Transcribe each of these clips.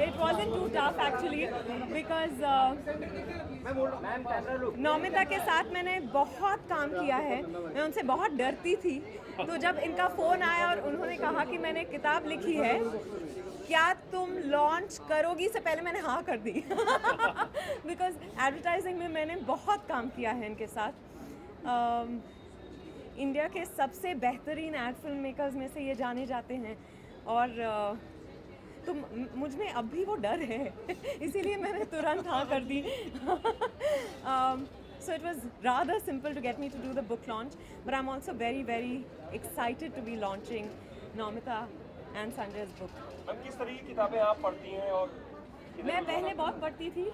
it wasn't too tough actually because नौमिता के साथ मैंने बहुत काम किया है, मैं उनसे बहुत डरती थी, तो जब इनका फ़ोन आया और उन्होंने कहा कि मैंने किताब लिखी है, क्या तुम लॉन्च करोगी, से पहले मैंने हाँ कर दी बिकॉज एडवर्टाइजिंग में मैंने बहुत काम किया है इनके साथ। इंडिया के सबसे बेहतरीन एड फिल्म मेकर्स में से ये जाने जाते हैं और तो मुझ में अब भी वो डर है इसीलिए मैंने तुरंत हाँ कर दी। So it was rather simple to get me to do the book launch, but I'm also very, very excited to be launching Naumita and Sanjay's book. Ma'am किस तरह की किताबें आप पढ़ती हैं और मैं पहले बहुत पढ़ती थी,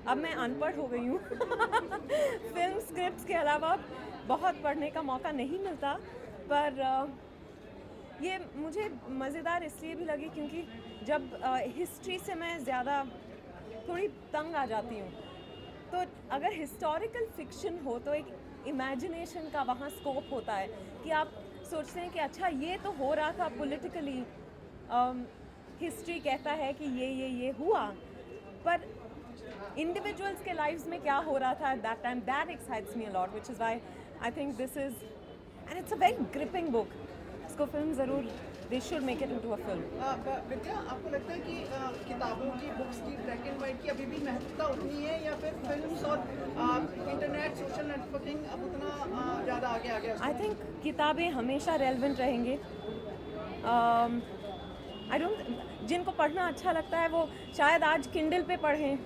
अब मैं अनपढ़ हो गई हूँ फिल्म स्क्रिप्ट्स के अलावा बहुत पढ़ने का मौका नहीं मिलता, पर ये मुझे मज़ेदार इसलिए भी लगी क्योंकि जब हिस्ट्री से मैं ज़्यादा थोड़ी तंग आ जाती हूँ, तो अगर हिस्टोरिकल फिक्शन हो तो एक इमेजिनेशन का वहाँ स्कोप होता है कि आप सोचते हैं कि अच्छा ये तो हो रहा था पॉलिटिकली, हिस्ट्री कहता है कि ये हुआ, पर इंडिविजुअल्स के लाइव्स में क्या हो रहा था at that time, that excites me a lot, which is why I think this is and it's a very gripping book. इसको फिल्म ज़रूर, they should make it into a film. Vidya, आपको लगता है कि किताबों की, बुक्स की, ब्लैक एंड वाइट की अभी भी महत्वता उतनी है या फिर फिल्म्स और इंटरनेट, सोशल नेटवर्किंग अब उतना ज़्यादा आगे आ गया? आई थिंक किताबें हमेशा रेलेवेंट रहेंगे। आई डोंट, जिनको पढ़ना अच्छा लगता है वो शायद आज किंडल पे पढ़ें,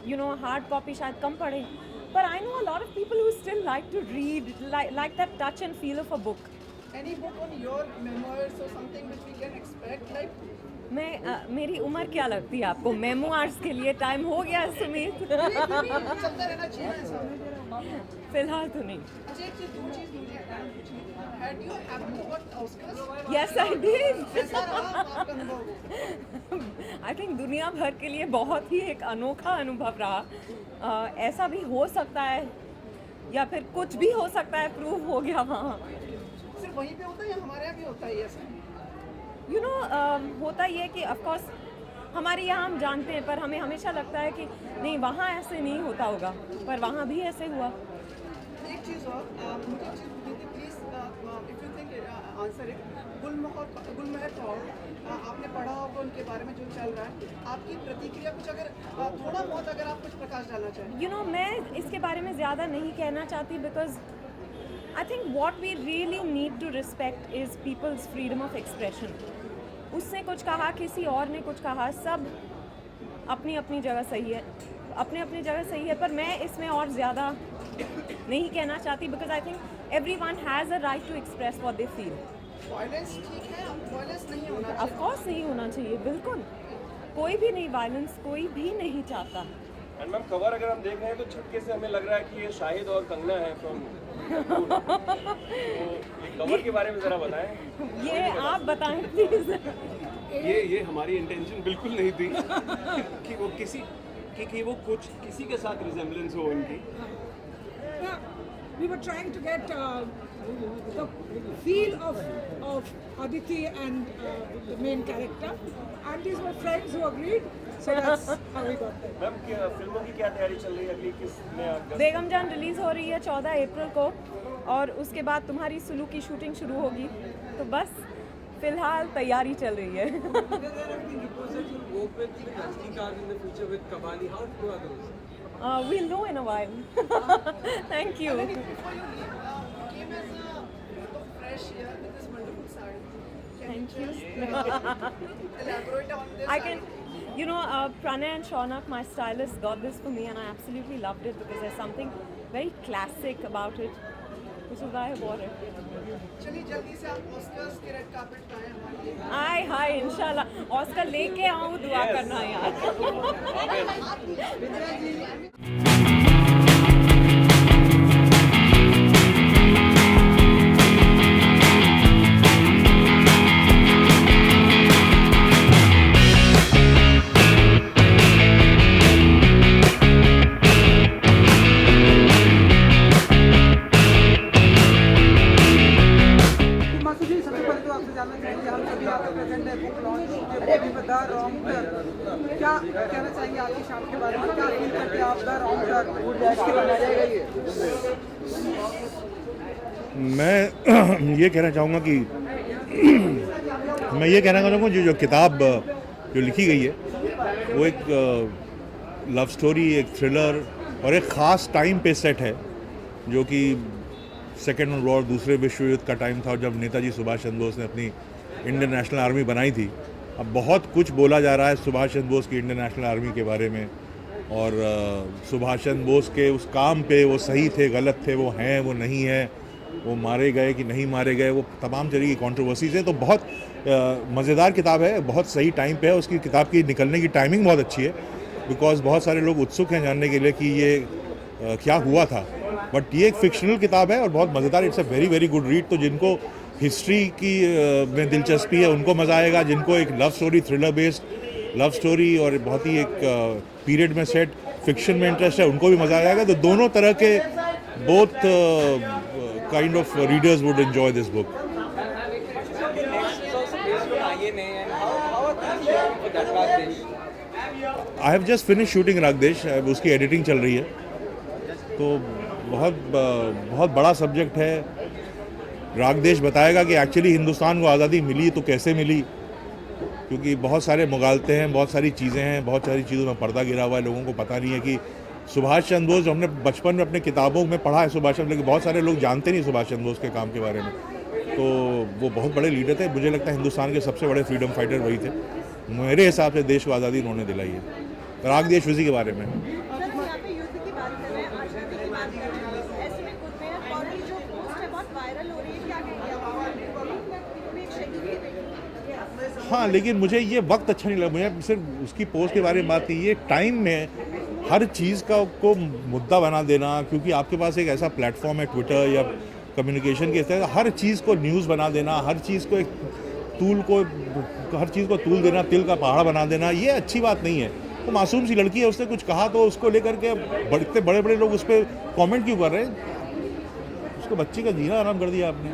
यू नो, हार्ड कॉपी शायद कम पढ़ें, पर I know a lot of people who still like to read, like that touch and feel of a book. Any book on your memoirs or something which we can expect, like? मेरी उम्र क्या लगती है आपको? मेमोआर्स के लिए time हो गया सुमित? चलता रहना चाहिए ऐसा। फिलहाल तो नहीं। अच्छा, एक चीज़, दो चीज़ मुझे पूछनी है। Had you ever got Oscars? Yes, I did. कैसा रहा आपका अनुभव? आई थिंक दुनिया भर के लिए बहुत ही एक अनोखा अनुभव रहा। ऐसा भी हो सकता है या फिर कुछ भी हो सकता है, प्रूव हो गया वहाँ। सिर्फ वहीं पे होता है या हमारे यहाँ भी होता है ऐसा? यू नो, होता ये कि ऑफकोर्स हमारे यहाँ हम जानते हैं, पर हमें हमेशा लगता है कि नहीं वहाँ ऐसे नहीं होता होगा, पर वहाँ भी ऐसे हुआ। एक चीज़ और, मुझे एक चीज़ पूछनी थी, please if you think answer it. Gulmehar Kaur, आपने पढ़ा होगा उनके बारे में जो चल रहा है, आपकी प्रतिक्रिया कुछ, अगर थोड़ा बहुत अगर आप कुछ प्रकाश डालना चाहें? यू नो, मैं इसके बारे में ज़्यादा नहीं कहना चाहती because I think what we really need to respect is people's freedom of expression. उसने कुछ कहा, किसी और ने कुछ कहा, सब अपनी अपनी जगह सही है, अपने अपनी जगह सही है, पर मैं इसमें और ज़्यादा नहीं कहना चाहती because I think everyone has a right to express what they feel. Violence ठीक है, वायलेंस नहीं होना चाहिए? Of course नहीं होना चाहिए, बिल्कुल कोई भी नहीं, वायलेंस कोई भी नहीं चाहता। एंड मैम कवर अगर हम देख रहे हैं तो छक्के से हमें लग रहा है कि ये शाहिद और कंगना है फ्रॉम तो ये कवर के बारे में जरा बताएं। ये आप बताएं प्लीज। ये हमारी इंटेंशन बिल्कुल नहीं थी कि वो कुछ किसी के साथ रिजेम्बलेंस हो उनकी। We were trying to get the feel of Aditi and the main character, and these were friends who agreed, so that's how we got there. Ma'am फिल्मों की क्या तैयारी चल रही है अगली किस में? बेगम जान रिलीज हो रही है 14 अप्रैल को और उसके बाद तुम्हारी सुलू की शूटिंग शुरू होगी, तो बस फिलहाल तैयारी चल रही है। We'll know in a while. Thank you. Before you leave, you came as a fresh here with this wonderful sari. Thank you. Elaborate on this. I can, you know, Pranay and Shaunak, my stylist, got this for me and I absolutely loved it because there's something very classic about it, which is why I bought it. चलिए जल्दी से आप Oscars के red carpet पे आए हमारे लिए। हाय हाय, इंशाल्लाह ऑस्कर लेके आऊँ, दुआ करना यार। क्या कहना चाहेंगे आपकी शाम के बारे में, क्या फील करते हैं आप द राउंड मैं ये कहना चाहूँगा कि मैं ये कहना चाहूँगा जो किताब जो लिखी गई है वो एक लव स्टोरी, एक थ्रिलर और एक ख़ास टाइम पे सेट है, जो कि सेकेंड वर्ल्ड वॉर, दूसरे विश्व युद्ध का टाइम था जब नेताजी सुभाष चंद्र बोस ने अपनी इंडियन नेशनल आर्मी बनाई थी। अब बहुत कुछ बोला जा रहा है सुभाष चंद्र बोस की इंडियन नेशनल आर्मी के बारे में, और सुभाष चंद्र बोस के उस काम पे वो सही थे, गलत थे, वो हैं, वो नहीं है, वो मारे गए कि नहीं मारे गए, वो तमाम तरह की कॉन्ट्रोवर्सीज है। तो बहुत मज़ेदार किताब है, बहुत सही टाइम पे है। उसकी किताब की निकलने की टाइमिंग बहुत अच्छी है, बिकॉज बहुत सारे लोग उत्सुक हैं जानने के लिए कि ये क्या हुआ था। बट ये एक फिक्शनल किताब है और बहुत मज़ेदार, it's a very very good read. तो जिनको हिस्ट्री की में दिलचस्पी है उनको मज़ा आएगा, जिनको एक love story, thriller based love story और बहुत ही एक पीरियड में सेट फिक्शन में इंटरेस्ट है उनको भी मज़ा आएगा। तो दोनों तरह के both kind of readers would enjoy this book. I have just finish shooting Raag Desh, उसकी एडिटिंग चल रही है। तो बहुत बड़ा सब्जेक्ट है। रागदेश बताएगा कि एक्चुअली हिंदुस्तान को आज़ादी मिली तो कैसे मिली, क्योंकि बहुत सारे मुगालते हैं, बहुत सारी चीज़ें हैं, बहुत सारी चीज़ों में पर्दा गिरा हुआ है। लोगों को पता नहीं है कि सुभाष चंद्र बोस, जो हमने बचपन में अपने किताबों में पढ़ा है सुभाष चंद्र, लेकिन बहुत सारे लोग जानते नहीं सुभाष चंद्र बोस के काम के बारे में। तो वो बहुत बड़े लीडर थे। मुझे लगता है हिंदुस्तान के सबसे बड़े फ्रीडम फाइटर वही थे। मेरे हिसाब से देश को आज़ादी उन्होंने दिलाई है। रागदेश उसी के बारे में। हाँ, लेकिन मुझे ये वक्त अच्छा नहीं लगा। मुझे सिर्फ उसकी पोस्ट के बारे में बात नहीं, ये टाइम में हर चीज़ को मुद्दा बना देना, क्योंकि आपके पास एक ऐसा प्लेटफॉर्म है ट्विटर या कम्युनिकेशन के तरह, हर चीज़ को न्यूज़ बना देना, हर चीज़ को तूल देना, तिल का पहाड़ बना देना, ये अच्छी बात नहीं है। तो मासूम सी लड़की है, उसने कुछ कहा तो उसको लेकर के इतने बड़े बड़े लोग उस पर कॉमेंट क्यों कर रहे हैं? उसको बच्ची का जीना आराम कर दिया आपने।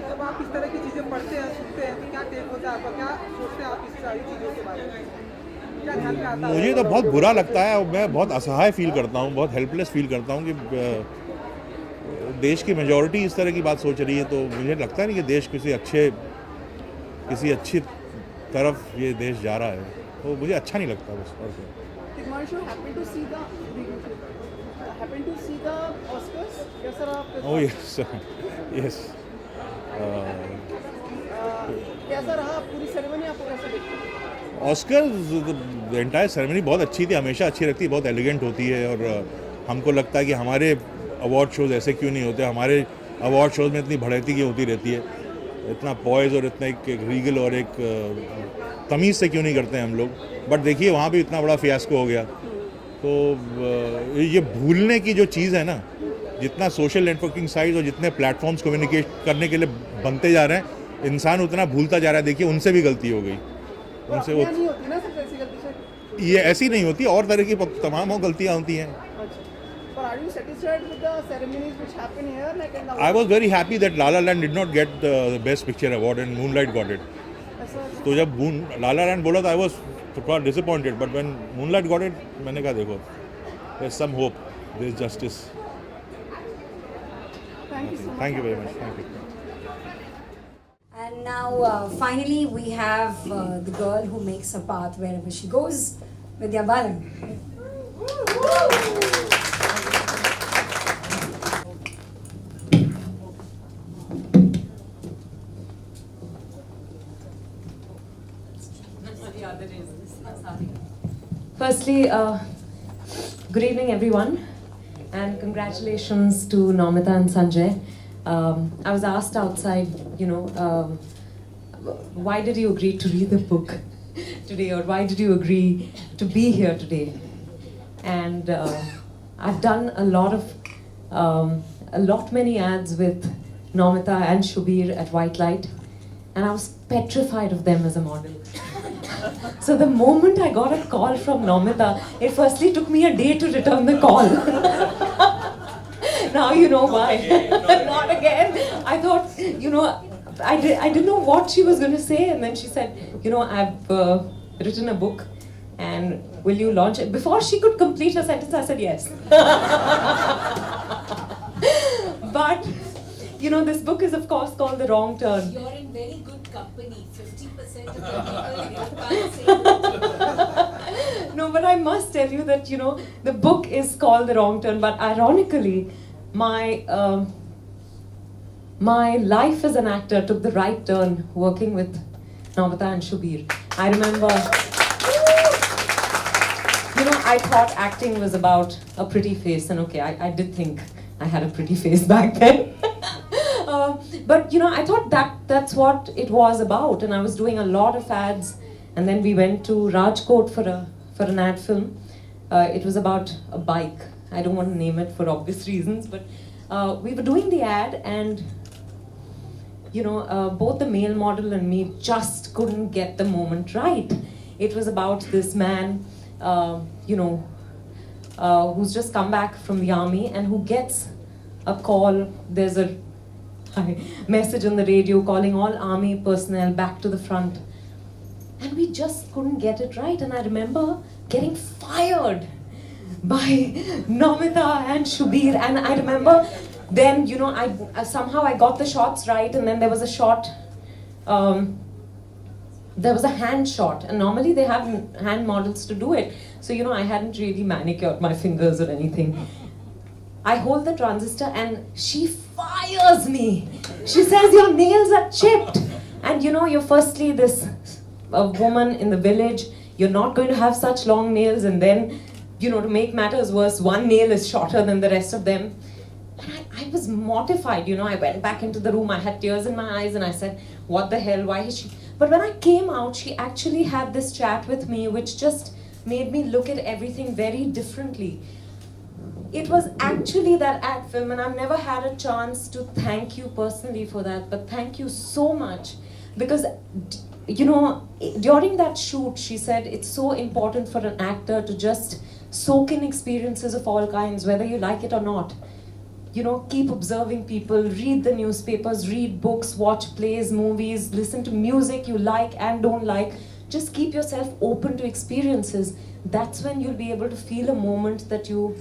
जब आप इस तरह की चीजें पढ़ते हैं, सुनते हैं, तो क्या टेक होता है आपका, क्या सोचते हैं आप इस सारी चीज़ों के बारे में? क्या ध्यान में आता है? मुझे तो बहुत बुरा लगता है और मैं बहुत असहाय फील करता हूँ, बहुत हेल्पलेस फील करता हूँ कि देश की मेजॉरिटी इस तरह की बात सोच रही है। तो मुझे लगता नहीं कि देश किसी अच्छी तरफ ये देश जा रहा है। तो मुझे अच्छा नहीं लगता बस। और यस, कैसा रहा पूरी सेरेमनी, आपको कैसा देखते? ऑस्कर एंटायर सेरेमनी बहुत अच्छी थी, हमेशा अच्छी लगती है, बहुत एलिगेंट होती है। और हमको लगता है कि हमारे अवार्ड शोज़ ऐसे क्यों नहीं होते, हमारे अवार्ड शोज़ में इतनी बढ़ती की होती रहती है, इतना पॉइज और इतना एक रीगल और एक तमीज़ से क्यों नहीं करते हैं हम लोग। बट देखिए वहाँ भी इतना बड़ा फियास्को हो गया। तो ये भूलने की जो चीज़ है ना, जितना सोशल नेटवर्किंग साइट्स और जितने प्लेटफॉर्म्स कम्युनिकेट करने के लिए बनते जा रहे हैं, इंसान उतना भूलता जा रहा है। देखिए उनसे भी गलती हो गई, उनसे वो नहीं होती ना सब ऐसी गलती से। ये ऐसी नहीं होती, और तरह की तमाम गलतियाँ होती हैं। But are you satisfied with the ceremonies which happen here? Like in the I was very happy that La La Land did not get the Best Picture award and Moonlight got it. तो जब La La Land बोला था, I was disappointed, but when Moonlight got it, मैंने कहा देखो, there's some hope, there's justice. Thank you so much. Thank you very much. Thank you. And now, finally, we have the girl who makes her path wherever she goes, Vidya Balan. Firstly, good evening everyone, and congratulations to Namita and Sanjay. I was asked outside, why did you agree to read the book today, or why did you agree to be here today? And I've done many ads with Namita and Shubir at White Light, and I was petrified of them as a model. So the moment I got a call from Namita, it firstly took me a day to return the call. Now you know why. Not again. I thought, I didn't know what she was going to say, and then she said, I've written a book And will you launch it? Before she could complete her sentence, I said yes. But, you know, this book is of course called The Wrong Turn. You're in very good company. 50% of the people can't say No, but I must tell you that, you know, the book is called The Wrong Turn, but ironically, my life as an actor took the right turn working with Namita and Shubir. I remember, you know, I thought acting was about a pretty face, and okay, I did think I had a pretty face back then. But, you know, I thought that's what it was about, and I was doing a lot of ads, and then we went to Rajkot for an ad film. It was about a bike. I don't want to name it for obvious reasons, but we were doing the ad, and you know, both the male model and me just couldn't get the moment right. It was about this man, you know, who's just come back from the army and who gets a call. There's a message on the radio calling all army personnel back to the front. And we just couldn't get it right. And I remember getting fired by Namita and Shubir. And I remember then, you know, somehow I got the shots right, and then there was a shot, there was a hand shot, and normally they have hand models to do it. So, you know, I hadn't really manicured my fingers or anything. I hold the transistor and she fires me. She says, your nails are chipped. And you know, you're firstly this woman in the village, you're not going to have such long nails, and then, you know, to make matters worse, one nail is shorter than the rest of them. And I was mortified, you know. I went back into the room, I had tears in my eyes, and I said, what the hell, why is she... But when I came out, she actually had this chat with me, which just made me look at everything very differently. It was actually that ad film, and I've never had a chance to thank you personally for that, but thank you so much. Because, you know, during that shoot, she said it's so important for an actor to just soak in experiences of all kinds, whether you like it or not. You know, keep observing people, read the newspapers, read books, watch plays, movies, listen to music you like and don't like. Just keep yourself open to experiences. That's when you'll be able to feel a moment that you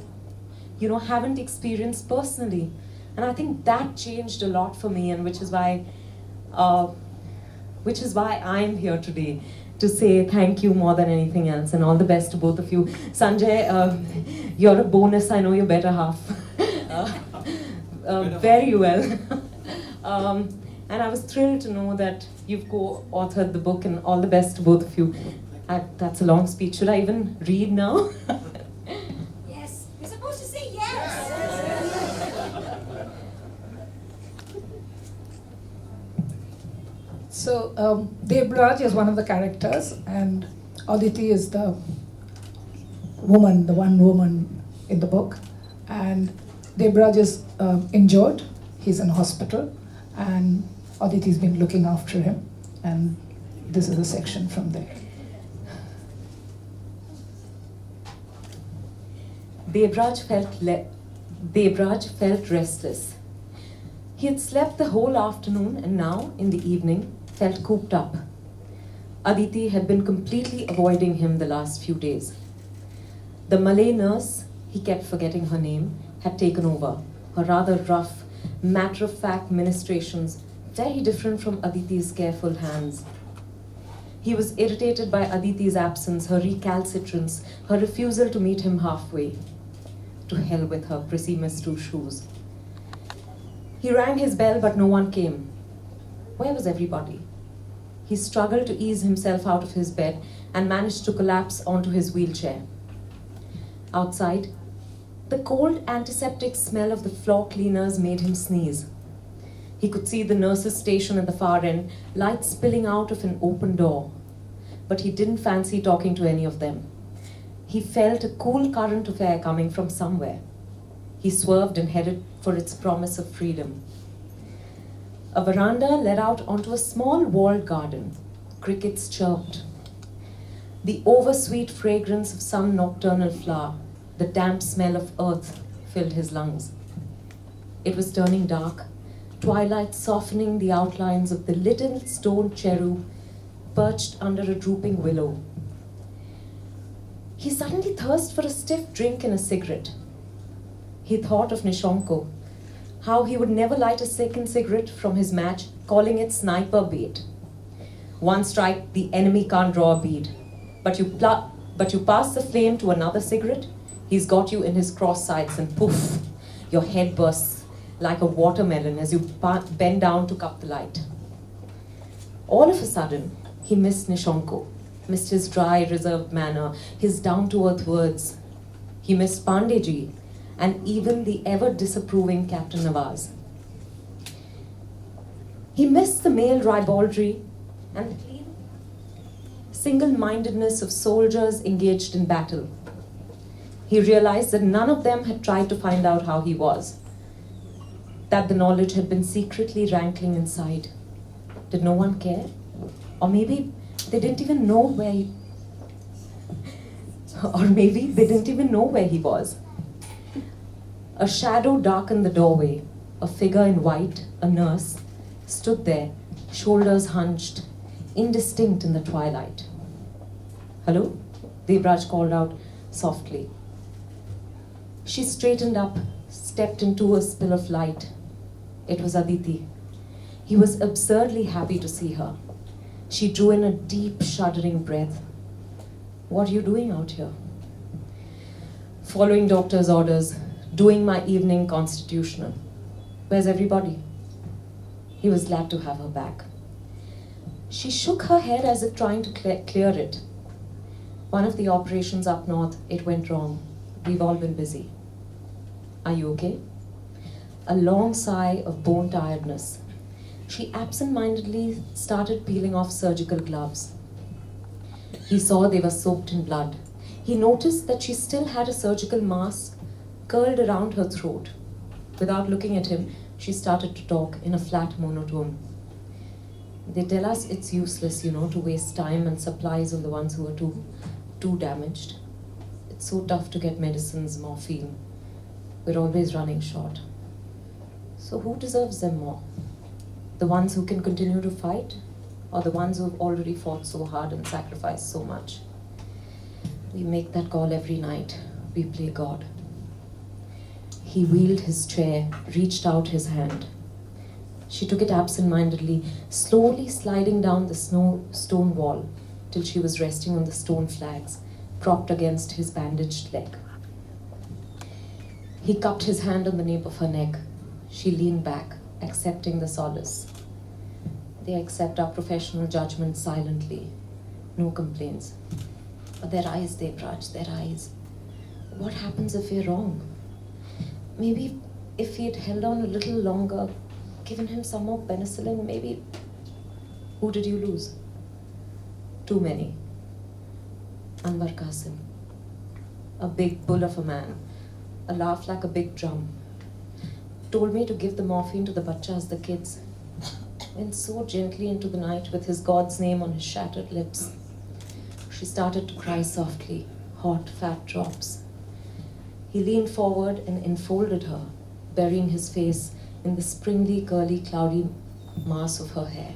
know, haven't experienced personally. And I think that changed a lot for me, and which is why I'm here today to say thank you more than anything else, and all the best to both of you. Sanjay, you're a bonus. I know your better half. Very well. And I was thrilled to know that you've co-authored the book, and all the best to both of you. That's a long speech. Should I even read now? yes. You're supposed to say yes. So, Debraj is one of the characters, and Aditi is the woman, the one woman in the book. And Debraj is injured, he's in hospital, and Aditi's been looking after him. And this is a section from there. Debraj felt restless. He had slept the whole afternoon, and now, in the evening, felt cooped up. Aditi had been completely avoiding him the last few days. The Malay nurse, he kept forgetting her name, had taken over. Her rather rough, matter-of-fact ministrations, very different from Aditi's careful hands. He was irritated by Aditi's absence, her recalcitrance, her refusal to meet him halfway. To hell with her prissy Miss Two Shoes. He rang his bell, but no one came. Where was everybody? He struggled to ease himself out of his bed and managed to collapse onto his wheelchair. Outside, the cold antiseptic smell of the floor cleaners made him sneeze. He could see the nurse's station at the far end, light spilling out of an open door. But he didn't fancy talking to any of them. He felt a cool current of air coming from somewhere. He swerved and headed for its promise of freedom. A veranda led out onto a small walled garden. Crickets chirped. The oversweet fragrance of some nocturnal flower, the damp smell of earth, filled his lungs. It was turning dark, twilight softening the outlines of the little stone cherub perched under a drooping willow. he suddenly thirsted for a stiff drink and a cigarette. He thought of Nishanko, how he would never light a second cigarette from his match, calling it sniper bait. One strike, the enemy can't draw a bead. But you pass the flame to another cigarette, he's got you in his cross sights and poof, your head bursts like a watermelon as you bend down to cup the light. All of a sudden, he missed Nishanko, missed his dry, reserved manner, his down-to-earth words. He missed Pandeyji, and even the ever-disapproving Captain Nawaz. He missed the male ribaldry and the clean single-mindedness of soldiers engaged in battle. He realized that none of them had tried to find out how he was, that the knowledge had been secretly rankling inside. Did no one care? Or maybe they didn't even know where he... Or maybe they didn't even know where he was. A shadow darkened the doorway. A figure in white, a nurse, stood there, shoulders hunched, indistinct in the twilight. "Hello?" Debraj called out softly. She straightened up, stepped into a spill of light. It was Aditi. He was absurdly happy to see her. She drew in a deep, shuddering breath. "What are you doing out here?" "Following doctor's orders, doing my evening constitutional." "Where's everybody?" He was glad to have her back. She shook her head as if trying to clear it. "One of the operations up north, it went wrong. We've all been busy." "Are you okay?" A long sigh of bone tiredness. She absent-mindedly started peeling off surgical gloves. He saw they were soaked in blood. He noticed that she still had a surgical mask curled around her throat. Without looking at him, she started to talk in a flat monotone. "They tell us it's useless, to waste time and supplies on the ones who are too damaged. It's so tough to get medicines, morphine. We're always running short. So who deserves them more? The ones who can continue to fight, or the ones who've already fought so hard and sacrificed so much? We make that call every night. We play God." He wheeled his chair, reached out his hand. She took it absent-mindedly, slowly sliding down the stone wall till she was resting on the stone flags, propped against his bandaged leg. He cupped his hand on the nape of her neck. She leaned back, accepting the solace. They accept our professional judgment silently. No complaints. But their eyes, Debraj, their eyes. What happens if we're wrong? Maybe if he had held on a little longer, given him some more penicillin, maybe... Who did you lose? Too many. Anwar Qasim. A big bull of a man. A laugh like a big drum. Told me to give the morphine to the bachas, the kids. Went so gently into the night with his God's name on his shattered lips. She started to cry softly, hot, fat drops. He leaned forward and enfolded her, burying his face in the springly, curly, cloudy mass of her hair.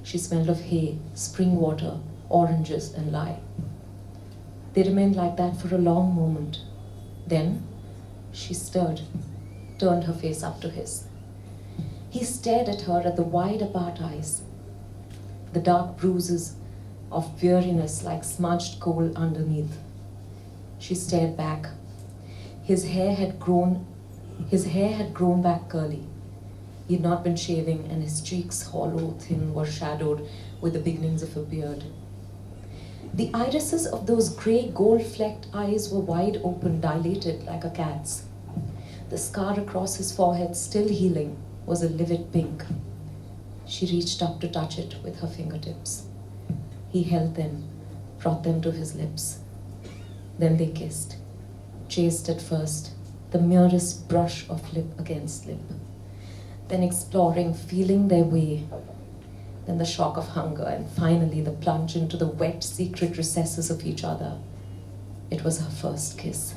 She smelled of hay, spring water, oranges, and lye. They remained like that for a long moment. Then she stirred, turned her face up to his. He stared at her at the wide apart eyes, the dark bruises of weariness like smudged coal underneath. She stared back. His hair had grown back curly. He had not been shaving, and his cheeks, hollow, thin, were shadowed with the beginnings of a beard. The irises of those grey, gold-flecked eyes were wide open, dilated like a cat's. The scar across his forehead, still healing, was a livid pink. She reached up to touch it with her fingertips. He held them, brought them to his lips. Then they kissed, chaste at first, the merest brush of lip against lip. Then exploring, feeling their way. Then the shock of hunger, and finally the plunge into the wet, secret recesses of each other. It was her first kiss.